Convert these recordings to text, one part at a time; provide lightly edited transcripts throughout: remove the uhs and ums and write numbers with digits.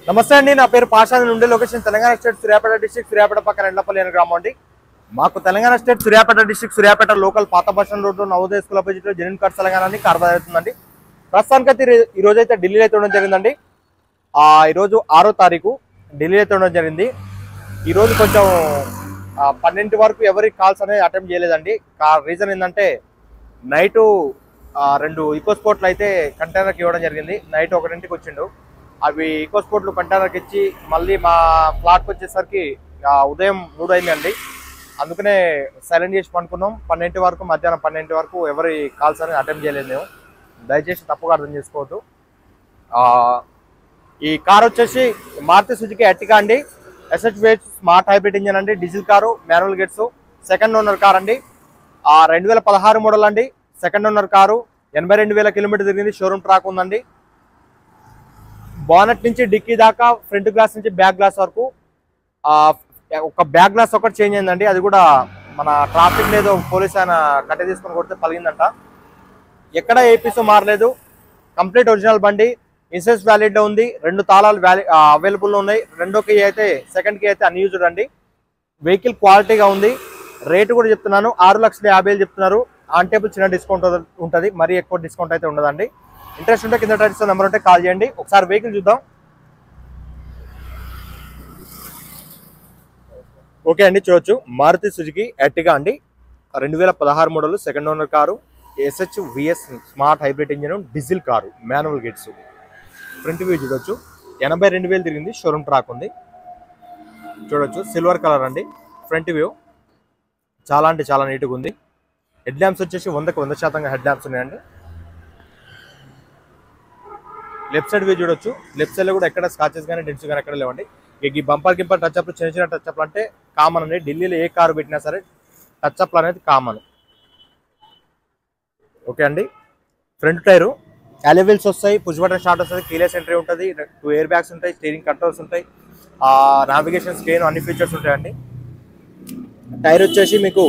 నమస్తే అండి, నా పేరు పాషా నుండి. Location Telangana state Suryapet district, Suryapet పక్కన ఎండ్లపల్లి అనే గ్రామం అండి. మాకు Telangana state Suryapet district, Suryapet local పాత bus stand road Navodaya school opposite లో జెన్యున్ కార్డ్స్ తెలంగాణ కార్బర్ అవుతుందండి. ప్రస్తుతానికైతే ఈ రోజు అయితే ఢిల్లీలో అయితే ఉండడం జరిగిందండి. ఈరోజు 6వ తారీఖు ఢిల్లీ అయితే ఉండడం జరిగింది. ఈరోజు కొంచెం 12 వరకు ఎవరి కాల్స్ అనేది అటెంప్ట్ చేయలేదండి. రీజన్ ఏంటంటే నైటు 2 ఈకో స్పోర్ట్లు అయితే కంటైనర్కి ఇవ్వడం జరిగింది. నైట్ 1ంటికి వచ్చిండు. అవి ఈకో స్పోర్ట్లు కంటైనర్కి ఇచ్చి మళ్ళీ మా ఫ్లాట్కి వచ్చేసరికి ఉదయం 3 అయిందండి. అందుకనే సైలెంట్ చేసి పండుకున్నాం. 12 వరకు, మధ్యాహ్నం 12 వరకు ఎవరి కాల్స్ అనేది అటెంప్ట్ చేయలేదు మేము. దయచేసి తప్పుగా అర్థం చేసుకోవద్దు. ఈ కార్ వచ్చేసి మారుతి సుజుకి ఎర్టిగా అండి. SHV స్మార్ట్ హైబ్రిడ్ ఇంజన్ అండి. Diesel car, manual gates, second owner car అండి. 2016 మోడల్ అండి. Second owner car. 82,000 కిలోమీటర్ తిరిగింది. షోరూమ్ ట్రాక్ ఉందండి. బానెట్ నుంచి డిక్కీ దాకా, ఫ్రంట్ గ్లాస్ నుంచి బ్యాక్ గ్లాస్ వరకు ఒక బ్యాక్ గ్లాస్ ఒకటి చేంజ్ అయిందండి. అది కూడా మన ట్రాఫిక్ లేదో పోలీస్ ఆయన కట్టె తీసుకొని కొడితే పలిగిందంట. ఎక్కడ ఏపీసో మారలేదు. కంప్లీట్ ఒరిజినల్ బండి. ఇన్సూరెన్స్ వ్యాలిడ్ లో ఉంది. 2 తాళాలు అవైలబుల్లో ఉన్నాయి. రెండో కీ అయితే, సెకండ్ కీ అయితే అన్యూజ్డ్ అండి. వెహికల్ క్వాలిటీగా ఉంది. రేటు కూడా చెప్తున్నాను, 6,50,000 చెప్తున్నారు. ఆన్ టేబుల్ చిన్న డిస్కౌంట్ ఉంటుంది, మరీ ఎక్కువ డిస్కౌంట్ అయితే ఉండదండి. ఇంట్రెస్ట్ ఉంటే కింద టైటిల్స్ నెంబర్ ఉంటే కాల్ చేయండి. ఒకసారి వెహికల్ చూద్దాం. ఓకే అండి, చూడొచ్చు. మారుతి సుజుకి ఎర్టిగా అండి. 2016 model, second owner car. SHVS smart hybrid engine, diesel car, manual gates. Front view చూడొచ్చు. 82,000 తిరిగింది. షోరూమ్ ట్రాక్ ఉంది. చూడొచ్చు, సిల్వర్ కలర్ అండి. ఫ్రంట్ వ్యూ చాలా అంటే చాలా నీట్గా ఉంది. హెడ్ ల్యాంప్స్ వచ్చేసి 100కి 100% హెడ్ ల్యాంప్స్ ఉన్నాయండి. లెఫ్ట్ సైడ్ వ్యూ చూడొచ్చు. లెఫ్ట్ సైడ్ లో కూడా ఎక్కడ స్కాచెస్ కానీ డెంట్స్ కానీ ఎక్కడ లేవండి. ఈ బంపర్ గింపర్ టచ్అప్లు, చిన్న చిన్న టచ్అప్లు అంటే కామన్ అండి. ఢిల్లీలో ఏ కారు పెట్టినా సరే టచ్అప్లు అనేది కామన్. ఓకే అండి. ఫ్రంట్ టైరు అలెవెల్స్ వస్తాయి, పుష్ బటన్ స్టార్ట్ వస్తుంది, కీలెస్ ఎంట్రీ ఉంటుంది, 2 ఎయిర్ బ్యాగ్స్ ఉంటాయి, స్టీరింగ్ కంట్రోల్స్ ఉంటాయి, నావిగేషన్ స్క్రీన్, అన్ని ఫీచర్స్ ఉంటాయండి. టైర్ వచ్చేసి మీకు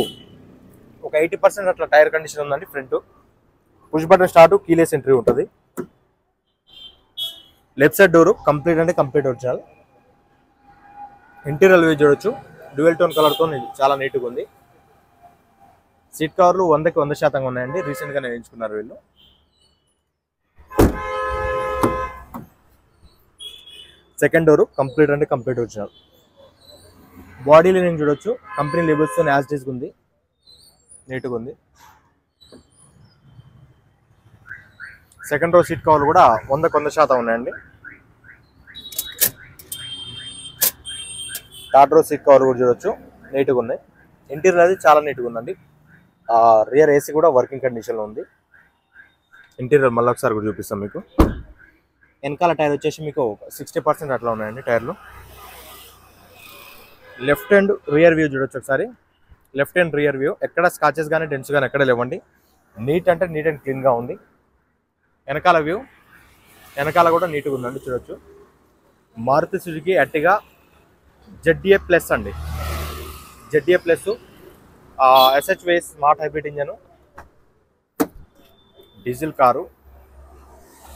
ఒక 80% అట్లా టైర్ కండిషన్ ఉందండి. Front push button start, keyless entry ఉంటుంది. లెఫ్ట్ సైడ్ డోరు కంప్లీట్ అంటే కంప్లీట్ ఒరిజినల్. ఇంటీరియర్ వ్యూ చూడొచ్చు. డ్యూయల్ టోన్ కలర్తో చాలా నీట్గా ఉంది. సీట్ కవర్లు 100కి 100% ఉన్నాయండి. రీసెంట్గానే వేయించుకున్నారు వీళ్ళు. సెకండ్ డోరు కంప్లీట్ అంటే కంప్లీట్ ఒరిజినల్. బాడీ లైనింగ్ చూడొచ్చు. కంపెనీ లేబుల్స్తో యాజ్ డీస్గా ఉంది, నీట్గా ఉంది. సెకండ్ రో సీట్ కవర్లు కూడా 100కి 100% ఉన్నాయండి. థర్డ్ రో సీట్ కవర్ కూడా చూడొచ్చు, నీట్గా ఉన్నాయి. ఇంటీరియర్ అది చాలా నీట్గా ఉందండి. రియర్ ఏసీ కూడా వర్కింగ్ కండిషన్లో ఉంది. ఇంటీరియర్ మళ్ళీ ఒకసారి కూడా చూపిస్తాం మీకు. వెనకాల టైర్ వచ్చేసి మీకు 60% అట్లా ఉన్నాయండి టైర్లు. లెఫ్ట్ అండ్ రియర్ వ్యూ చూడొచ్చు ఒకసారి. లెఫ్ట్ అండ్ రియర్ వ్యూ ఎక్కడ స్కాచెస్ కానీ డెంట్స్ కానీ ఎక్కడ లేవండి. నీట్ అంటే నీట్ అండ్ క్లీన్గా ఉంది. వెనకాల వ్యూ, వెనకాల కూడా నీట్గా ఉందండి. చూడొచ్చు. Maruti Suzuki Ertiga ZA plus అండి. ZA plus, SHV smart hybrid engine, diesel car.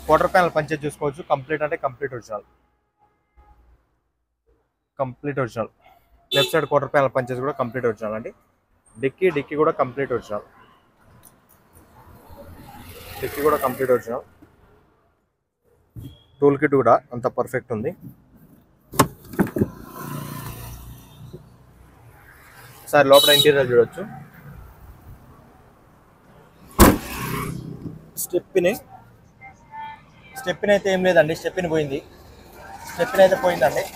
Quarter panel పంచేజ్ చూసుకోవచ్చు. కంప్లీట్ అంటే complete original. Complete original. Left side quarter panel పంచేజ్ కూడా కంప్లీట్ ఒరిజినల్ అండి. డిక్కీ కూడా కంప్లీట్ ఒరిజినల్. డిక్కీ కూడా కంప్లీట్ ఒరిజినల్. టూల్ కిట్ కూడా అంత పర్ఫెక్ట్ ఉంది. ఒకసారి లోపల ఇంటీరియర్ చూడొచ్చు. స్టెప్పిన్ అయితే ఏం లేదండి. స్టెప్పిన్ పోయిందండి.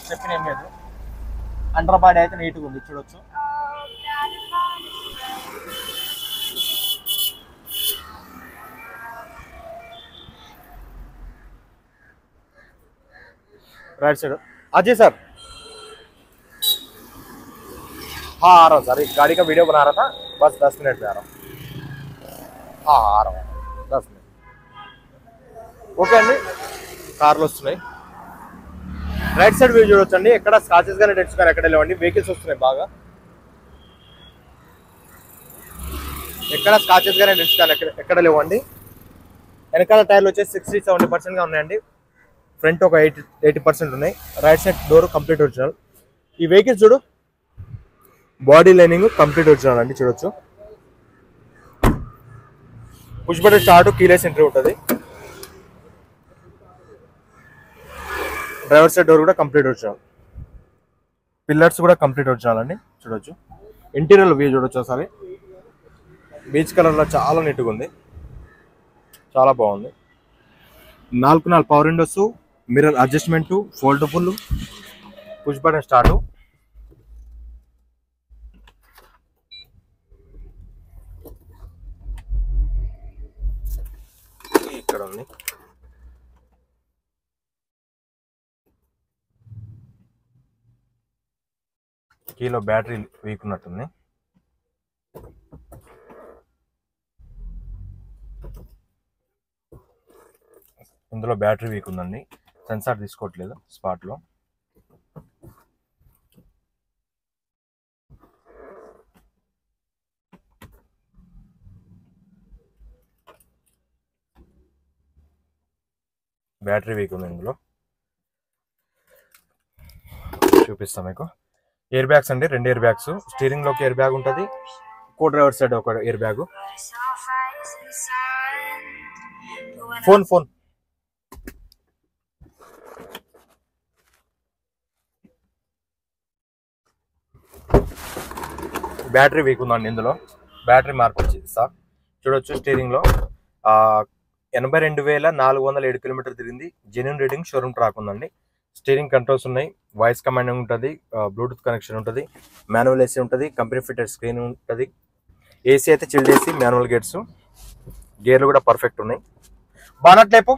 స్టెప్పిన్ ఏం లేదు. అండర్ బాడీ అయితే నీట్గా ఉంది. చూడొచ్చు. Right side. अजय सर, हाँ आ रहा हूँ सर, एक गाड़ी का वीडियो बना रहा था, बस 10 मिनट में आ रहा हूँ। हाँ आ रहा हूँ 10 मिनट। ఓకే అండి, కార్లు వస్తున్నాయి. రైట్ సైడ్ వ్యూ చూడొచ్చండి. ఎక్కడ స్కాచెస్ కానీ డెంట్స్ కానీ ఎక్కడ లేవండి. వెహికల్స్ వస్తున్నాయి బాగా. ఎక్కడ స్కాచెస్ కానీ డెంట్స్ కానీ ఎక్కడ లేవండి. వెనకాల టైర్లు వచ్చేసి 60-70% గా ఉన్నాయండి. ఫ్రంట్ ఒక 80% ఉన్నాయి. Right side door complete original. ఈ వెహికల్ చూడు, బాడీ లైనింగ్ కంప్లీట్ ఒరిజినల్ అండి. చూడొచ్చు, push button start, keyless entry ఉంటుంది. డ్రైవర్ సైడ్ డోర్ కూడా కంప్లీట్ ఒరిజినల్. పిల్లర్స్ కూడా కంప్లీట్ ఒరిజినల్ అండి. చూడొచ్చు, ఇంటీరియర్ వ్యూ చూడొచ్చు ఒకసారి. బీచ్ కలర్లో చాలా నీట్గా ఉంది, చాలా బాగుంది. 4 power Windows, mirror adjustment, foldable, push button start. ఇక్కడ ఉంది. కీలో బ్యాటరీ వీక్ ఉన్నట్టుంది. ఇందులో బ్యాటరీ వీక్ ఉందండి, సెన్సార్ తీసుకోవట్లేదు స్పాట్లో. బ్యాటరీ వీక్ ఉంది ఇందులో. చూపిస్తాం మీకు. ఎయిర్ బ్యాగ్స్ అండి, 2 ఎయిర్ బ్యాగ్స్. స్టీరింగ్ లోకి ఎయిర్ బ్యాగ్ ఉంటుంది, కో డ్రైవర్ సైడ్ ఒక air bag. Phone battery weak ఉందండి ఇందులో. బ్యాటరీ మార్పు ఇస్తా. చూడొచ్చు, స్టీరింగ్ లో 82,407 కిలోమీటర్ తిరిగింది. జెన్యూన్ రీడింగ్, షోరూమ్ ట్రాక్ ఉందండి. స్టీరింగ్ కంట్రోల్స్ ఉన్నాయి, వాయిస్ కమాండింగ్ ఉంటుంది, బ్లూటూత్ కనెక్షన్ ఉంటుంది, మాన్యువల్ ఏసీ ఉంటుంది, కంపెనీ ఫిటెడ్ స్క్రీన్ ఉంటుంది. ఏసీ అయితే చిల్డ్ ఏసీ, మాన్యువల్ గేట్స్, గేర్లు కూడా పర్ఫెక్ట్ ఉన్నాయి. బానట్ లేపు.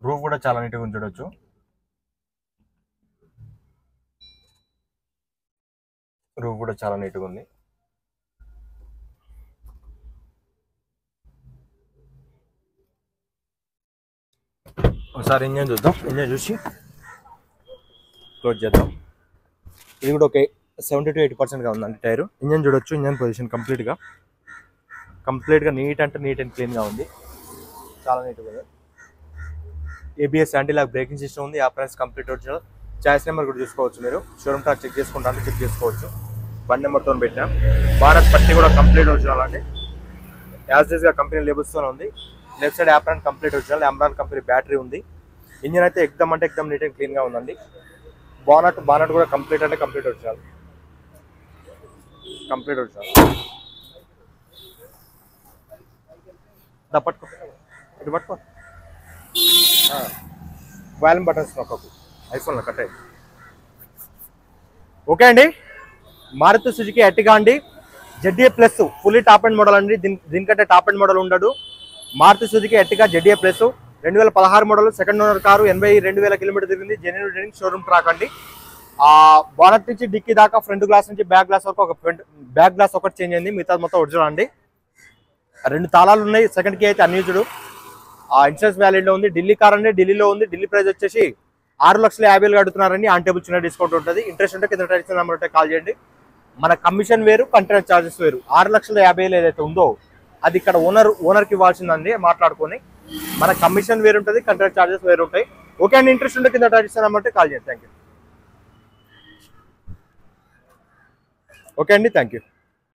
రూఫ్ కూడా చాలా నీట్గా ఉంది. చూడొచ్చు, రూఫ్ కూడా చాలా నీట్గా ఉంది. ఒకసారి ఇంజన్ చూద్దాం. ఇంజన్ చూసి క్లోజ్ చేద్దాం. ఇది కూడా ఓకే, 70 to 80%గా ఉందండి టైరు. ఇంజన్ చూడొచ్చు, ఇంజన్ పొజిషన్ కంప్లీట్గా నీట్ అంటే నీట్ అండ్ క్లీన్గా ఉంది, చాలా నీట్గా ఉంది. ABS anti lock braking system ఉంది. Aprons complete original. Choice number కూడా చూసుకోవచ్చు మీరు. షోరూమ్ ట్రాక్ చెక్ చేసుకుంటాను, చెక్ చేసుకోవచ్చు. 1 నెంబర్తో పెట్టాం. భారత్ పట్టి కూడా కంప్లీట్ ఒరిజినల్ అండి, యాజ్ గా కంపెనీ లేబుల్స్తో ఉంది. Left side apron complete original, Amaron company battery ఉంది. ఇంజిన్ అయితే ఎక్దమ్ నీట్ అండ్ క్లీన్గా ఉందండి. బానట్ కూడా కంప్లీట్ ఒరిజినల్. పట్టుకో, ఇటు పట్టుకో. వాల్యూమ్ బటన్స్ నొక్కకు, ఐఫోన్లో కట్టాయి. ఓకే అండి, మారుతి సుజుకి ఎర్టిగా అండి, ZA plus fully top and model అండి. దీనికంటే టాప్ అండ్ మోడల్ ఉండడు. Maruti Suzuki Ertiga ZA plus 2016 model, second owner car, 82,000 kilometer తిరిగింది. జెన్యూన్ రీడింగ్, షోరూమ్ ట్రాక్ అండి. బానట్ నుంచి డిక్కీ దాకా, ఫ్రంట్ గ్లాస్ నుంచి బ్యాక్ గ్లాస్ వరకు బ్యాక్ గ్లాస్ ఒకటి చేంజ్ అయింది, మిగతా మొత్తం ఒరిజినల్ అండి. 2 తాళాలు ఉన్నాయి. సెకండ్ కీ అయితే అన్యూజ్డ్, ఇన్సూరెన్స్ వ్యాలిడ్ లో ఉంది. ఢిల్లీ కార్ అండి, ఢిల్లీలో ఉంది. ఢిల్లీ ప్రైస్ వచ్చేసి 6,50,000 అడుగుతున్నారండి. ఆన్ టేబుల్ చిన్న డిస్కౌంట్ ఉంటుంది. ఇంట్రెస్ట్ ఉంటే కింద టైల్స్ నెంబర్ ఉంటే కాల్ చేయండి. మన కమిషన్ వేరు, కంటెంట్ ఛార్జెస్ వేరు. 6,50,000 ఏదైతే ఉందో అది ఇక్కడ ఓనర్కి ఇవ్వాల్సిందండి మాట్లాడుకొని. మన కమిషన్ వేరు ఉంటుంది, కంటెంట్ ఛార్జెస్ వేరు ఉంటాయి. ఓకే అండి, ఇంట్రెస్ట్ ఉంటే కింద టైల్స్ నెంబర్ ఉంటే కాల్ చేయండి. Thank you. ఓకే అండి, థ్యాంక్ యూ.